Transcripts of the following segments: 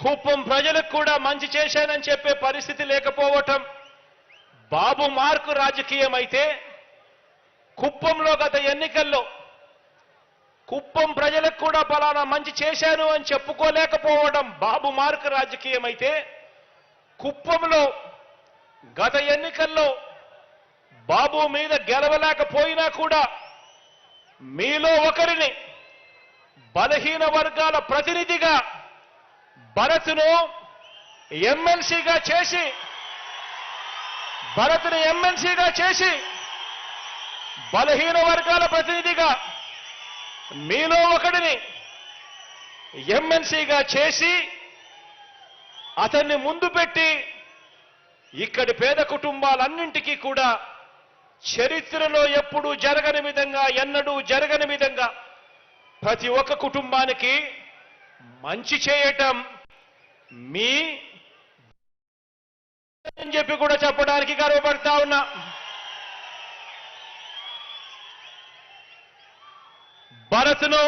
కుప్పం ప్రజలకు కూడా మంచి చేశానని చెప్పే పరిస్థితి లేకపోవటం బాబు మార్కు రాజకీయం అయితే, కుప్పంలో గత ఎన్నికల్లో కుప్పం ప్రజలకు కూడా ఫలానా మంచి చేశాను అని చెప్పుకోలేకపోవడం బాబు మార్కు రాజకీయం అయితే, కుప్పంలో గత ఎన్నికల్లో బాబు మీద గెలవలేకపోయినా కూడా మీలో ఒకరిని బలహీన వర్గాల ప్రతినిధిగా భరత్ను ఎమ్మెల్సీగా చేసి బలహీన వర్గాల ప్రతినిధిగా మీలో ఒకడిని ఎమ్మెల్సీగా చేసి అతన్ని ముందు పెట్టి ఇక్కడి పేద కుటుంబాలన్నింటికీ కూడా చరిత్రలో ఎప్పుడూ జరగని విధంగా, ఎన్నడూ జరగని విధంగా ప్రతి ఒక్క కుటుంబానికి మంచి చేయటం మీ అని చెప్పి కూడా చెప్పడానికి గర్వపడతా ఉన్నా. భరత్ను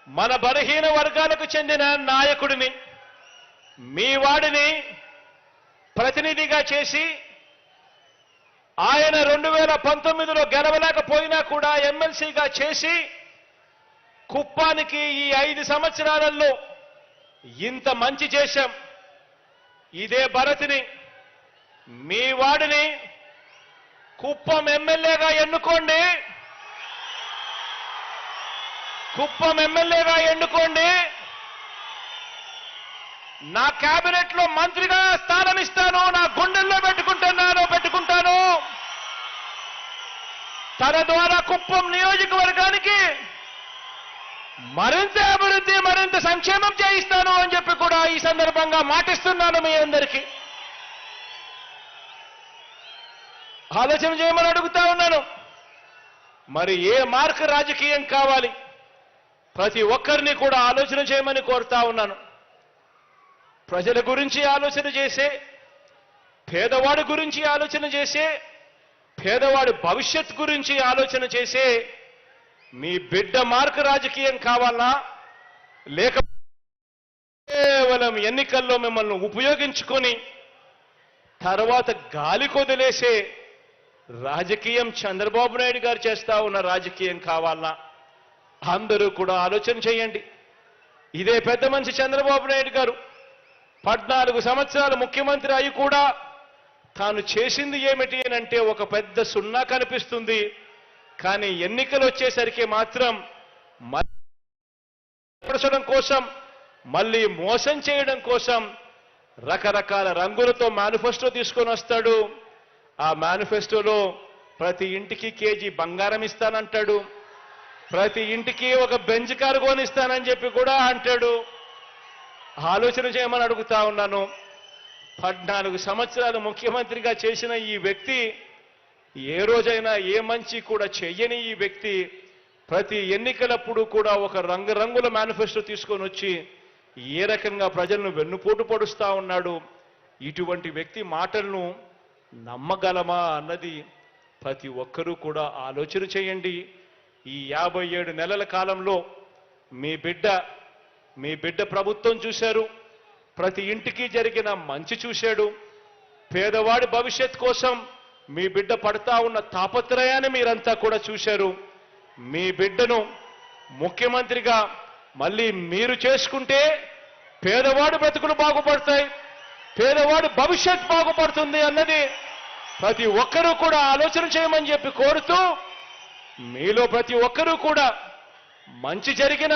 మన బలహీన వర్గాలకు చెందిన నాయకుడిని, మీ వాడిని ప్రతినిధిగా చేసి ఆయన 2019లో గెలవలేకపోయినా కూడా ఎమ్మెల్సీగా చేసి కుప్పానికి ఈ 5 సంవత్సరాలలో ఇంత మంచి చేశాం. ఇదే భరత్ని, మీ వాడిని కుప్పం ఎమ్మెల్యేగా ఎన్నుకోండి, నా కేబినెట్ లో మంత్రిగా స్థానం ఇస్తాను, నా గుండెల్లో పెట్టుకుంటాను. తన ద్వారా కుప్పం నియోజకవర్గానికి మరింత అభివృద్ధి, మరింత సంక్షేమం చేయిస్తాను అని చెప్పి కూడా ఈ సందర్భంగా మాటిస్తున్నాను మీ అందరికీ. ఆలోచన చేయమని అడుగుతా ఉన్నాను. మరి ఏ మార్కు రాజకీయం కావాలి? ప్రతి ఒక్కరిని కూడా ఆలోచన చేయమని కోరుతా ఉన్నాను. ప్రజల గురించి ఆలోచన చేసే, పేదవాడి గురించి ఆలోచన చేసే, పేదవాడి భవిష్యత్ గురించి ఆలోచన చేసే మీ బిడ్డ మార్కు రాజకీయం కావాలా, లేక కేవలం ఎన్నికల్లో మిమ్మల్ని ఉపయోగించుకొని తర్వాత గాలి కొదిలేసే రాజకీయం చంద్రబాబు నాయుడు గారు చేస్తా ఉన్న రాజకీయం కావాలా? అందరూ కూడా ఆలోచన చేయండి. ఇదే పెద్ద మనిషి చంద్రబాబు నాయుడు గారు 14 సంవత్సరాలు ముఖ్యమంత్రి అయి కూడా తాను చేసింది ఏమిటి అంటే ఒక పెద్ద సున్నా కనిపిస్తుంది. కానీ ఎన్నికలు వచ్చేసరికి మాత్రం మళ్ళీ కోసం, మళ్ళీ మోసం చేయడం కోసం రకరకాల రంగులతో మేనిఫెస్టో తీసుకొని వస్తాడు. ఆ మేనిఫెస్టోలో ప్రతి ఇంటికి కేజీ బంగారం ఇస్తానంటాడు, ప్రతి ఇంటికి ఒక బెంచ్ కారు కొనిస్తానని చెప్పి కూడా అంటాడు. ఆలోచన చేయమని అడుగుతా ఉన్నాను. 14 సంవత్సరాలు ముఖ్యమంత్రిగా చేసిన ఈ వ్యక్తి, ఏ రోజైనా ఏ మంచి కూడా చెయ్యని ఈ వ్యక్తి ప్రతి ఎన్నికలప్పుడు కూడా ఒక రంగురంగుల మేనిఫెస్టో తీసుకొని వచ్చి ఏ రకంగా ప్రజలను వెన్నుపోటు పొడుస్తా ఉన్నాడు. ఇటువంటి వ్యక్తి మాటలను నమ్మగలమా అన్నది ప్రతి ఒక్కరూ కూడా ఆలోచన చేయండి. ఈ 57 నెలల కాలంలో మీ బిడ్డ ప్రభుత్వం చూశారు. ప్రతి ఇంటికి జరిగిన మంచి చూశాడు. పేదవాడి భవిష్యత్ కోసం మీ బిడ్డ పడతా ఉన్న తాపత్రయాన్ని మీరంతా కూడా చూశారు. మీ బిడ్డను ముఖ్యమంత్రిగా మళ్ళీ మీరు చేసుకుంటే పేదవాడి బ్రతుకులు బాగుపడతాయి, పేదవాడి భవిష్యత్ బాగుపడుతుంది అన్నది ప్రతి ఒక్కరూ కూడా ఆలోచన చేయమని చెప్పి కోరుతూ, మీలో ప్రతి ఒక్కరూ కూడా మంచి జరిగిన,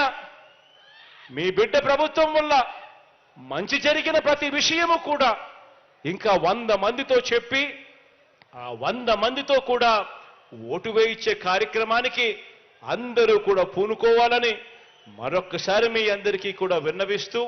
మీ బిడ్డ ప్రభుత్వం వల్ల మంచి జరిగిన ప్రతి విషయము కూడా ఇంకా 100 మందితో చెప్పి ఆ 100 మందితో కూడా ఓటు వేయించే కార్యక్రమానికి అందరూ కూడా పూనుకోవాలని మరొక్కసారి మీ అందరికీ కూడా విన్నవిస్తూ